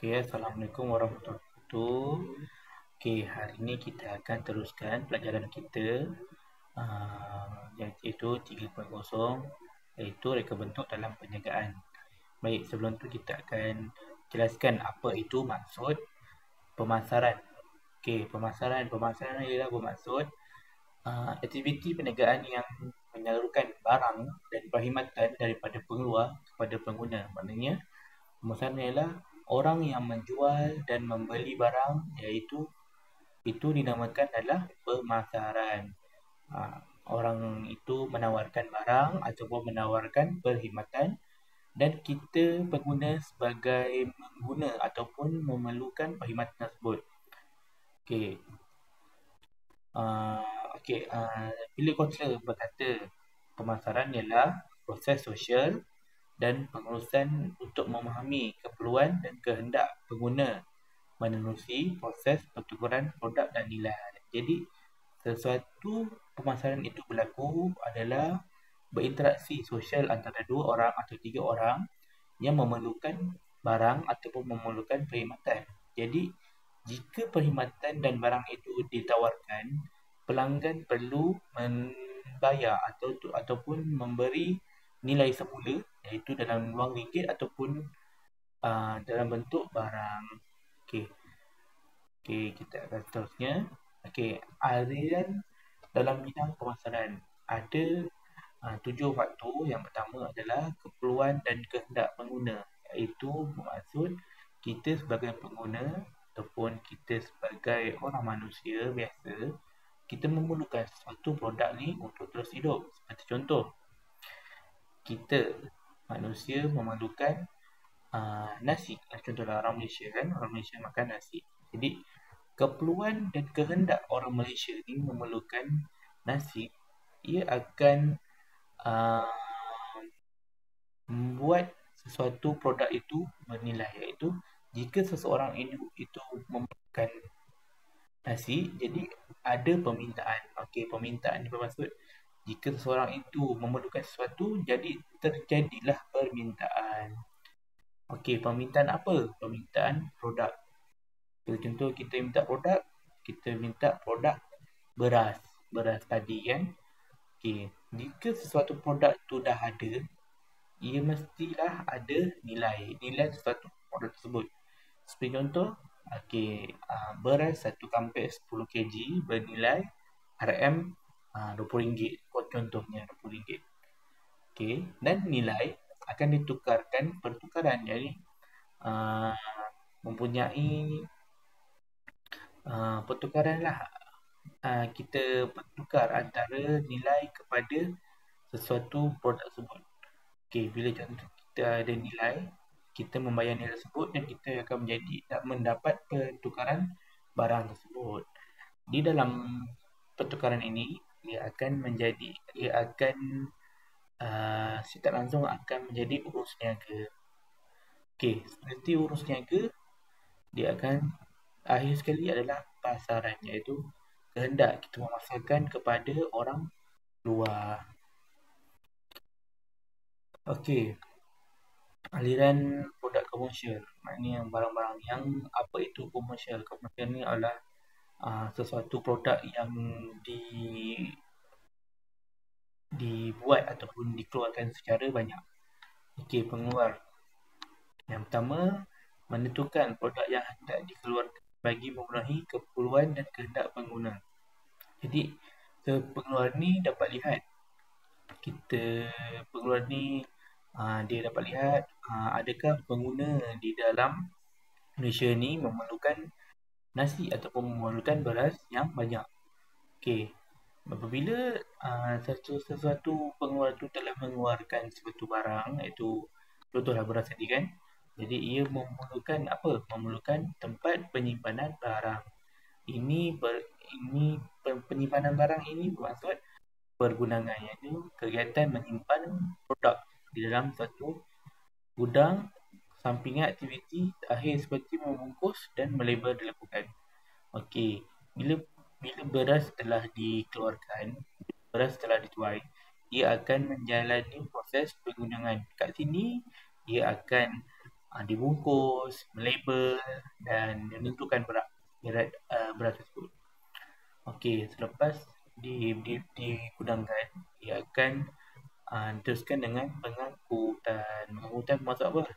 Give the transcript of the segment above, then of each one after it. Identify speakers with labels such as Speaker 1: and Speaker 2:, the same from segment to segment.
Speaker 1: Okay, Assalamualaikum warahmatullahi wabarakatuh. Okay, hari ini kita akan teruskan pelajaran kita iaitu 3.0 iaitu reka bentuk dalam perniagaan. Baik, sebelum tu kita akan jelaskan apa itu maksud pemasaran. Okay, pemasaran ialah bermaksud aktiviti perniagaan yang menyalurkan barang dan perkhidmatan daripada pengeluar kepada pengguna. Maknanya pemasaran ialah orang yang menjual dan membeli barang, iaitu itu dinamakan adalah pemasaran. Orang itu menawarkan barang ataupun menawarkan perkhidmatan dan kita pengguna sebagai pengguna ataupun memerlukan perkhidmatan tersebut. Okey. Bila Kotler berkata pemasaran ialah proses sosial dan pengurusan untuk memahami keperluan dan kehendak pengguna menerusi proses pertukaran produk dan nilai. Jadi, sesuatu pemasaran itu berlaku adalah berinteraksi sosial antara dua orang atau tiga orang yang memerlukan barang ataupun memerlukan perkhidmatan. Jadi, jika perkhidmatan dan barang itu ditawarkan, pelanggan perlu membayar ataupun memberi nilai semula, iaitu dalam wang ringgit ataupun dalam bentuk barang. Okey, kita akan seterusnya. Okey, aliran dalam bidang pemasaran ada 7 faktor. Yang pertama adalah keperluan dan kehendak pengguna, iaitu bermaksud kita sebagai pengguna ataupun kita sebagai orang manusia biasa, kita memerlukan suatu produk ni untuk terus hidup. Seperti contoh, kita manusia memerlukan nasi. Contohlah orang Malaysia kan, orang Malaysia makan nasi. Jadi keperluan dan kehendak orang Malaysia ni memerlukan nasi. Ia akan membuat sesuatu produk itu bernilai, iaitu jika seseorang itu memerlukan nasi, jadi ada permintaan. Okey, permintaan ini bermaksud jika seseorang itu memerlukan sesuatu, jadi terjadilah permintaan. Okey, permintaan apa? Permintaan produk. Contoh kita minta produk, kita minta produk beras tadi kan. Okey, jika sesuatu produk tu dah ada, ia mestilah ada nilai sesuatu produk tersebut. Seperti contoh, beras 1 kampek 10 kg bernilai RM RM20. Contohnya RM20. Okey, dan nilai akan ditukarkan pertukaran. Jadi mempunyai pertukaran lah. Kita bertukar antara nilai kepada sesuatu produk tersebut. Okey, bila contoh kita ada nilai, kita membayar nilai tersebut dan kita akan mendapat pertukaran barang tersebut. Di dalam pertukaran ini, ia akan secara langsung akan menjadi urus niaga. Okey, seperti urus niaga, dia akan akhir sekali adalah pasaran, iaitu kehendak kita memasarkan kepada orang luar. Okey, aliran produk komersial, maknanya barang-barang yang apa itu komersial. Komersial ni adalah sesuatu produk yang dibuat ataupun dikeluarkan secara banyak. Okey, pengeluar. Yang pertama, menentukan produk yang hendak dikeluarkan bagi memenuhi keperluan dan kehendak pengguna. Jadi, pengeluar ni dapat lihat. Pengeluar ni dia dapat lihat adakah pengguna di dalam Malaysia ni memerlukan nasi ataupun memerlukan beras yang banyak. Okey, apabila sesuatu pengeluar tu telah mengeluarkan suatu barang, iaitu contohlah beras tadi kan. Jadi ia memerlukan apa? Memerlukan tempat penyimpanan barang. Penyimpanan barang ini bermaksud pergunangan, iaitu kegiatan menyimpan produk di dalam satu gudang sampingan aktiviti akhir seperti membungkus dan melabel dilakukan. Okey, bila beras telah dikeluarkan, beras telah dituai, ia akan menjalani proses pergunangan. Kat sini ia akan dibungkus, melabel dan menentukan berat tersebut. Okey, selepas digudangkan, ia akan diteruskan dengan pengangkutan. Pengangkutan maksud apa?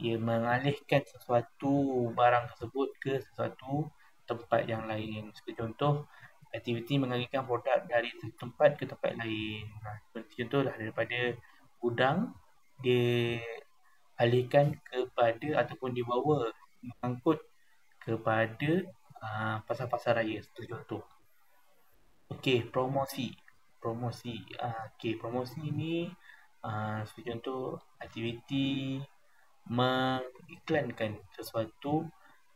Speaker 1: Ia mengalihkan sesuatu barang tersebut ke sesuatu tempat yang lain. Seperti contoh, aktiviti mengalihkan produk dari satu tempat ke tempat lain. Seperti contohlah daripada gudang, dialihkan kepada ataupun dibawa, mengangkut kepada pasar-pasar raya. Seperti contoh. Okey, promosi. Promosi. Okey, promosi ni seperti contoh aktiviti mengiklankan sesuatu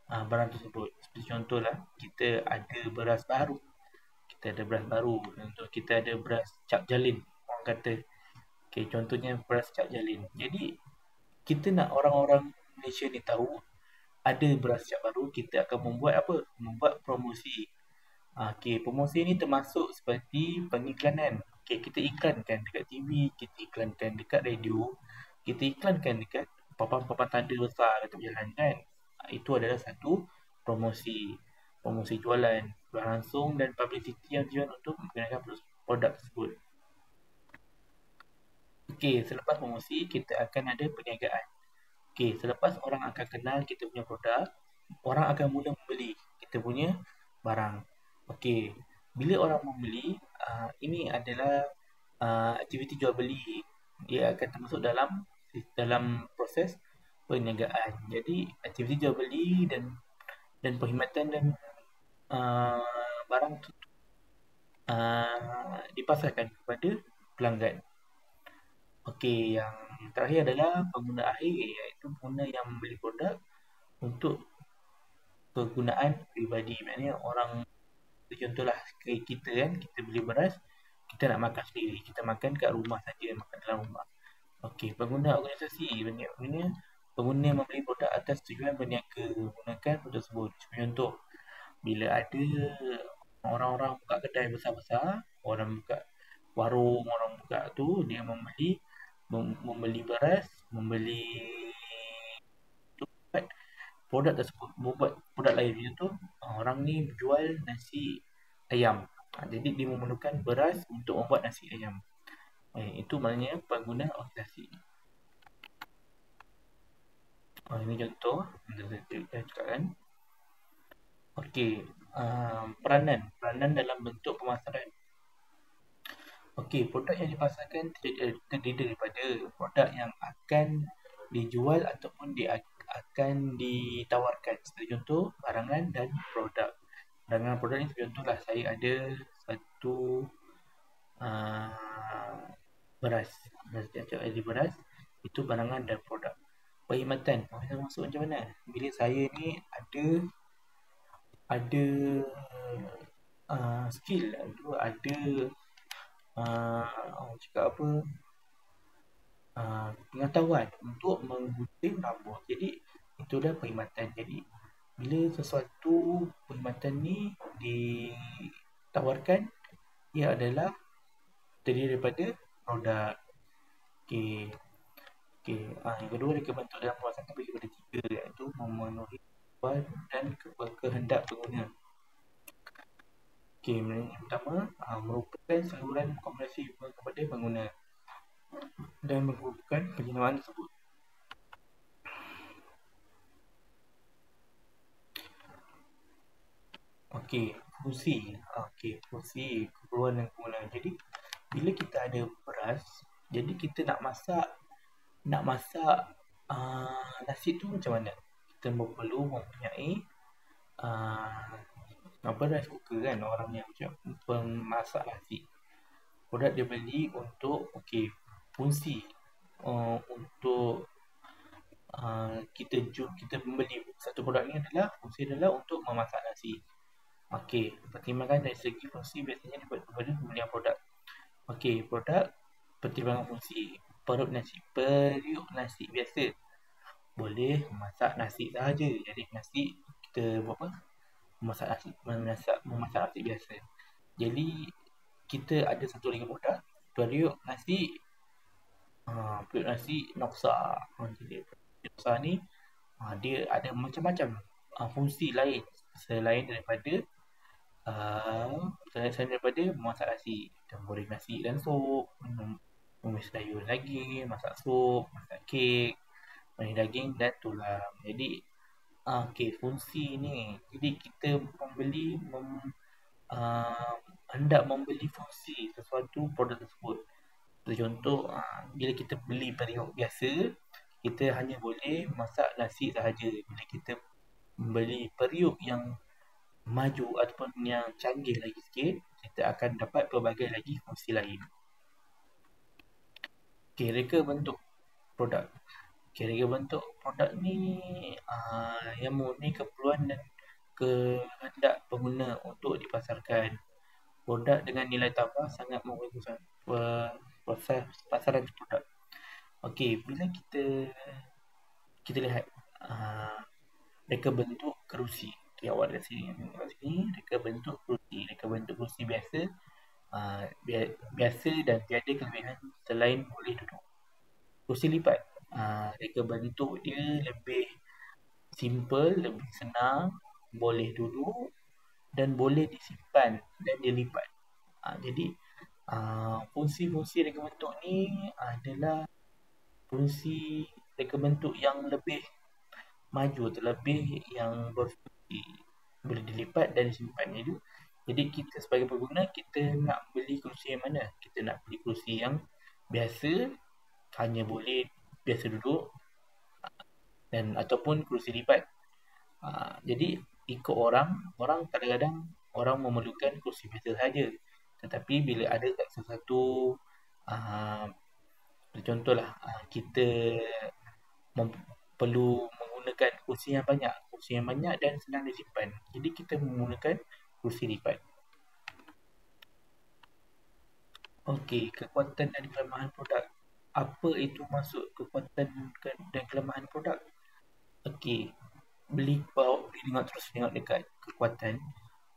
Speaker 1: barang tersebut. Seperti contohlah, kita ada beras baru. Kita ada beras baru. Contoh kita ada beras cap jalin. Orang kata. Okey, contohnya beras cap jalin. Jadi, kita nak orang-orang Malaysia ni tahu ada beras cap baru, kita akan membuat apa? Membuat promosi. Okey, promosi ni termasuk seperti pengiklanan. Okey, kita iklankan dekat TV, kita iklankan dekat radio, kita iklankan dekat papan-papan tanda besar dekat jalan kan. Itu adalah satu promosi. Promosi jualan langsung dan publicity yang tujuan untuk menggunakan produk tersebut. Okey, selepas promosi, kita akan ada perniagaan. Okey, selepas orang akan kenal kita punya produk, orang akan mula membeli kita punya barang. Okey, bila orang membeli, ini adalah aktiviti jual beli. Dia akan termasuk dalam proses perniagaan. Jadi, aktiviti jual beli dan perkhidmatan dan barang dipasarkan kepada pelanggan. Okey, yang terakhir adalah pengguna akhir, iaitu pengguna yang membeli produk untuk kegunaan peribadi. Maknanya orang, contohlah kita kan, kita beli beras, kita nak makan sendiri, kita makan kat rumah saja, makan dalam rumah. Okey, pengguna organisasi, pengguna membeli produk atas tujuan berniaga menggunakan produk tersebut. Contoh, bila ada orang-orang buka kedai besar-besar, orang buka warung, orang buka tu, dia membeli beras, membeli produk tersebut, membuat produk lain. Contoh, orang ni jual nasi ayam. Jadi dia memerlukan beras untuk membuat nasi ayam. Itu maknanya pengguna organisasi. Ini contoh saya cakapkan. Okey, peranan dalam bentuk pemasaran. Okey, produk yang dipasarkan terdiri daripada produk yang akan dijual ataupun akan ditawarkan. Seperti contoh, barangan dan produk. Barangan produk ni contohlah, saya ada satu beras. Beras itu barangan dan produk. Perkhidmatan. Perkhidmatan maksud macam mana? Bila saya ni ada skill, ada cakap apa, pengetahuan untuk menggunting rambut. Jadi itu dah perkhidmatan. Jadi bila sesuatu perkhidmatan ni ditawarkan, ia adalah terdiri daripada produk. Okey. Yang kedua, dia bentuk dalam pemasaran bagi kepada tiga, iaitu memenuhi kebutuhan dan kehendak pengguna. Okey, yang pertama merupakan saluran komunikasi kepada pengguna dan merupakan penjenamaan tersebut. Okey, fungsi. Fungsi keperluan dan kegunaan. Jadi bila kita ada beras, jadi kita nak masak nasi tu macam mana? Kita perlu mempunyai rice cooker kan, orang yang macam pemasak nasi. Produk dia beli untuk fungsi untuk kita membeli satu produk ni adalah fungsi adalah untuk memasak nasi. Okey, pertimbangan dari segi fungsi biasanya dibuat daripada pembelian produk. Okey, produk pertimbangan fungsi. Periuk nasi biasa boleh memasak nasi sahaja. Jadi nasi kita buat apa? Memasak nasi biasa. Jadi kita ada satu lagi produk, periuk nasi Noksa. Noksa ni Dia ada macam-macam fungsi lain selain daripada selain daripada memasak nasi. Kita goreng nasi dan sup, menumis sayur daging, masak sup, masak kek, marinate daging dan tulang. Jadi okey, fungsi ni. Jadi kita uh, hendak membeli fungsi sesuatu produk tersebut. Contoh, bila kita beli periuk biasa, kita hanya boleh masak nasi sahaja. Bila kita beli periuk yang maju ataupun yang canggih lagi sikit, kita akan dapat pelbagai lagi fungsi lain. Okay, reka bentuk produk. Okay, reka bentuk produk ni yang murni keperluan dan kehendak pengguna untuk dipasarkan. Produk dengan nilai tambah sangat membantu proses pasaran produk. Okey, bila kita lihat reka bentuk kerusi. Okay, awak dah sini, reka bentuk kerusi. Reka bentuk kerusi biasa, biasa dan tiada kelebihan selain boleh duduk. Kerusi lipat, reka bentuk dia lebih simple, lebih senang, boleh duduk dan boleh disimpan dan dilipat. Jadi fungsi-fungsi reka bentuk ni adalah fungsi reka bentuk yang lebih maju, terlebih yang berfungsi, boleh dilipat dan disimpan. Jadi kita sebagai pengguna, kita nak beli kerusi yang mana? Kita nak beli kerusi yang biasa, hanya boleh biasa duduk, dan ataupun kerusi lipat. Jadi ikut orang kadang-kadang orang memerlukan kerusi biasa saja. Tetapi bila ada sesuatu contohlah kita perlu menggunakan kerusi yang banyak dan senang disimpan. Jadi kita menggunakan kerusi lipat. Okey, kekuatan dan kelemahan produk. Apa itu maksud kekuatan dan kelemahan produk? Okey, boleh tengok dekat kekuatan.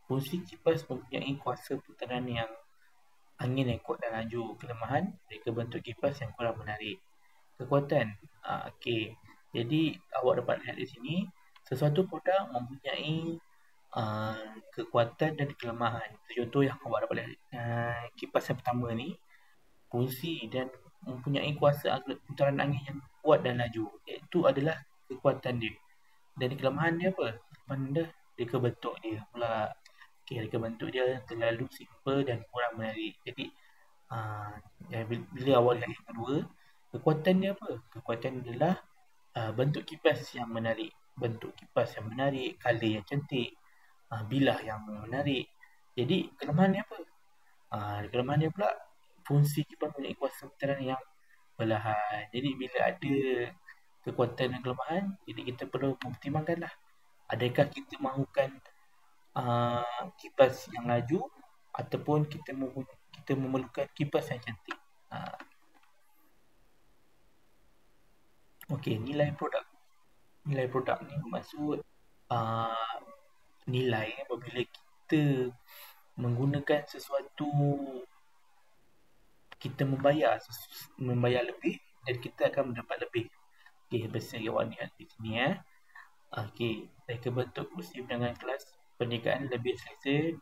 Speaker 1: Fungsi kipas mempunyai kuasa putaran yang angin yang kuat dan laju. Kelemahan, mereka bentuk kipas yang kurang menarik. Kekuatan, okey. Jadi awak dapat lihat di sini, sesuatu produk mempunyai kekuatan dan kelemahan. Contoh yang awak dapat lihat, kipas yang pertama ni, fungsi dan mempunyai kuasa putaran angin yang kuat dan laju. Itu adalah kekuatan dia. Dan kelemahan dia apa? Kelemahan dia, reka bentuk dia pula. Okay, reka bentuk dia terlalu simple dan kurang menarik. Jadi bila awak lihat yang kedua, kekuatan dia apa? Kekuatan dia adalah bentuk kipas yang menarik. Bentuk kipas yang menarik, color yang cantik, bilah yang menarik. Jadi kelemahan dia apa? Kelemahan dia pula, fungsi kipas mempunyai kuasa putaran yang perlahan. Jadi bila ada kekuatan dan kelemahan, jadi kita perlu mempertimbangkanlah, adakah kita mahukan kipas yang laju ataupun kita memerlukan kipas yang cantik. Okey, nilai produk. Nilai produk ni bermaksud nilai apabila kita menggunakan sesuatu, kita membayar lebih dan kita akan mendapat lebih. Okey, bersama awak lihat di sini Okey, reka bentuk kursi dengan kelas perniagaan lebih selesa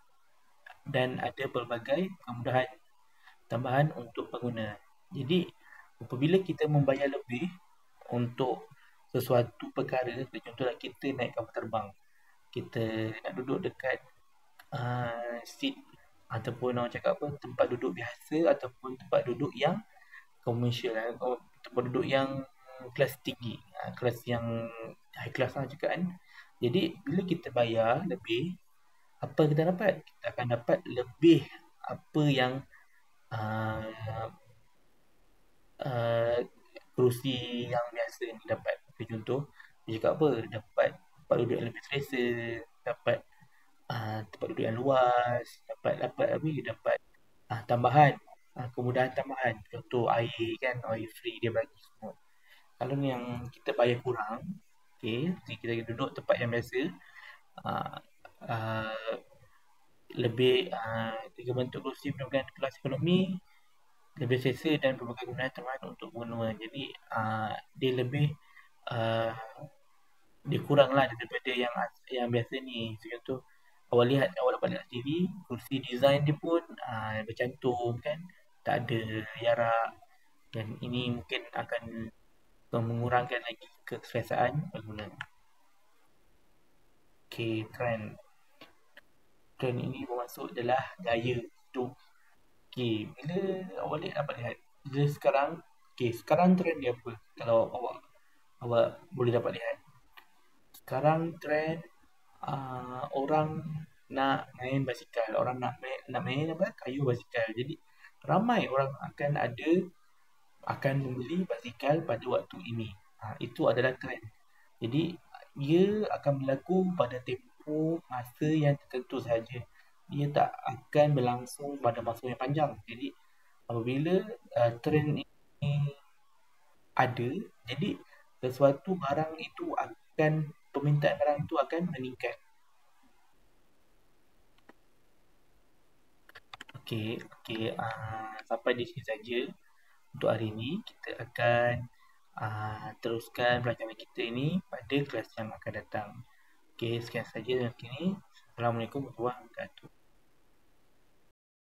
Speaker 1: dan ada pelbagai kemudahan tambahan untuk pengguna. Jadi apabila kita membayar lebih untuk sesuatu perkara, contohlah kita naik kapal terbang, kita nak duduk dekat seat ataupun orang cakap apa, tempat duduk biasa ataupun tempat duduk yang komersial, tempat duduk yang kelas tinggi, kelas yang high class lah cakap kan. Jadi bila kita bayar lebih, apa kita dapat? Kita akan dapat lebih apa yang kerusi yang biasa ni dapat. Contoh, dia cakap apa? Dapat tempat duduk yang lebih selesa, dapat tempat duduk yang luas, dapat tambahan, kemudahan tambahan. Contoh air kan, air free dia bagi semua. Kalau ni yang kita bayar kurang, okay, kita duduk tempat yang biasa, lebih tiga bentuk kerusi dengan kelas ekonomi, lebih selesa dan berbagai kemudahan tambahan untuk pengguna. Jadi dia lebih Dia kurang lah daripada yang biasa ni. So, contoh awak dapat lihat TV, kursi design dia pun bercantum kan, tak ada jarak, dan ini mungkin akan mengurangkan lagi keselesaan pengguna. Okay, trend ini bermaksud adalah gaya hidup. Okay, bila dapat lihat, bila sekarang, okay, sekarang trend dia apa? Kalau awak boleh dapat lihat. Sekarang trend orang nak main basikal, orang nak main apa? Kayu basikal. Jadi ramai orang akan membeli basikal pada waktu ini. Itu adalah trend. Jadi ia akan berlaku pada tempoh masa yang tertentu sahaja. Dia tak akan berlangsung pada masa yang panjang. Jadi apabila trend ini ada, jadi sesuatu barang itu akan permintaan barang itu akan meningkat. Okey, okey, sampai di sini saja untuk hari ini. Kita akan teruskan pelajaran kita ini pada kelas yang akan datang. Okey, sekian saja dari kini. Assalamualaikum warahmatullahi wabarakatuh.